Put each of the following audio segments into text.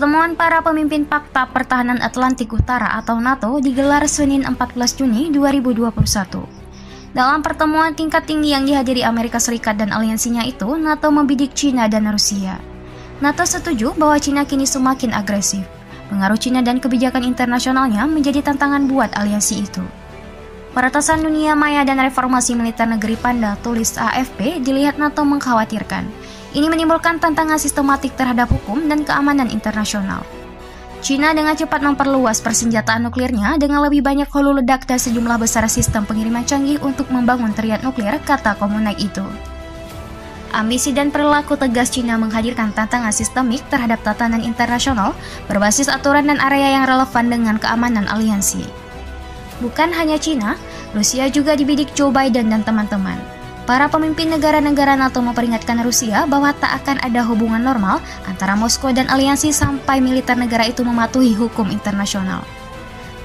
Pertemuan para pemimpin Pakta Pertahanan Atlantik Utara atau NATO digelar Senin 14 Juni 2021. Dalam pertemuan tingkat tinggi yang dihadiri Amerika Serikat dan aliansinya itu, NATO membidik China dan Rusia. NATO setuju bahwa China kini semakin agresif. Pengaruh China dan kebijakan internasionalnya menjadi tantangan buat aliansi itu. Peretasan dunia maya dan reformasi militer negeri Panda, tulis AFP, dilihat NATO mengkhawatirkan. Ini menimbulkan tantangan sistematik terhadap hukum dan keamanan internasional. China dengan cepat memperluas persenjataan nuklirnya dengan lebih banyak hulu ledak dan sejumlah besar sistem pengiriman canggih untuk membangun triad nuklir, kata Komunik itu. Ambisi dan perilaku tegas China menghadirkan tantangan sistemik terhadap tatanan internasional berbasis aturan dan area yang relevan dengan keamanan aliansi. Bukan hanya China, Rusia juga dibidik Joe Biden dan teman-teman. Para pemimpin negara-negara NATO memperingatkan Rusia bahwa tak akan ada hubungan normal antara Moskow dan aliansi sampai militer negara itu mematuhi hukum internasional.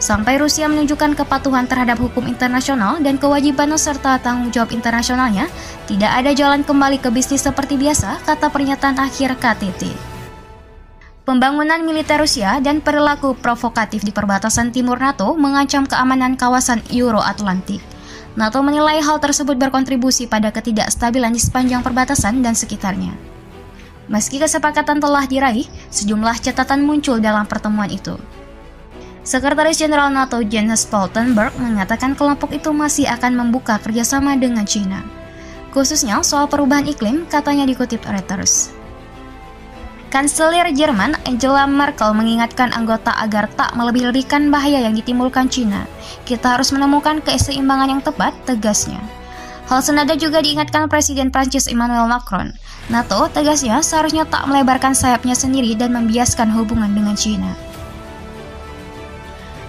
Sampai Rusia menunjukkan kepatuhan terhadap hukum internasional dan kewajiban serta tanggung jawab internasionalnya, tidak ada jalan kembali ke bisnis seperti biasa, kata pernyataan akhir KTT. Pembangunan militer Rusia dan perilaku provokatif di perbatasan timur NATO mengancam keamanan kawasan Euro-Atlantik. NATO menilai hal tersebut berkontribusi pada ketidakstabilan di sepanjang perbatasan dan sekitarnya. Meski kesepakatan telah diraih, sejumlah catatan muncul dalam pertemuan itu. Sekretaris Jenderal NATO Jens Stoltenberg mengatakan kelompok itu masih akan membuka kerjasama dengan China, khususnya soal perubahan iklim, katanya dikutip Reuters. Kanselir Jerman Angela Merkel mengingatkan anggota agar tak melebih-lebihkan bahaya yang ditimbulkan China. Kita harus menemukan keseimbangan yang tepat, tegasnya. Hal senada juga diingatkan Presiden Prancis Emmanuel Macron. NATO, tegasnya, seharusnya tak melebarkan sayapnya sendiri dan membiaskan hubungan dengan China.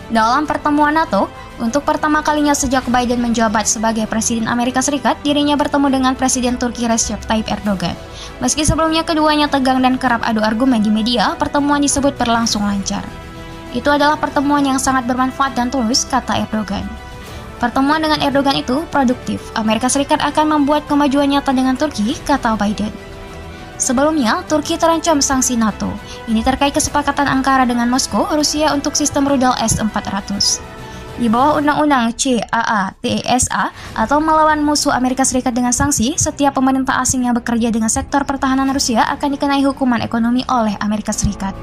Dalam pertemuan NATO, untuk pertama kalinya sejak Biden menjabat sebagai Presiden Amerika Serikat, dirinya bertemu dengan Presiden Turki Recep Tayyip Erdogan. Meski sebelumnya keduanya tegang dan kerap adu argumen di media, pertemuan disebut berlangsung lancar. Itu adalah pertemuan yang sangat bermanfaat dan tulus, kata Erdogan. Pertemuan dengan Erdogan itu produktif. Amerika Serikat akan membuat kemajuan nyata dengan Turki, kata Biden. Sebelumnya, Turki terancam sanksi NATO. Ini terkait kesepakatan Ankara dengan Moskow, Rusia untuk sistem rudal S-400. Di bawah Undang-Undang CAA-TSA atau melawan musuh Amerika Serikat dengan sanksi, setiap pemerintah asing yang bekerja dengan sektor pertahanan Rusia akan dikenai hukuman ekonomi oleh Amerika Serikat.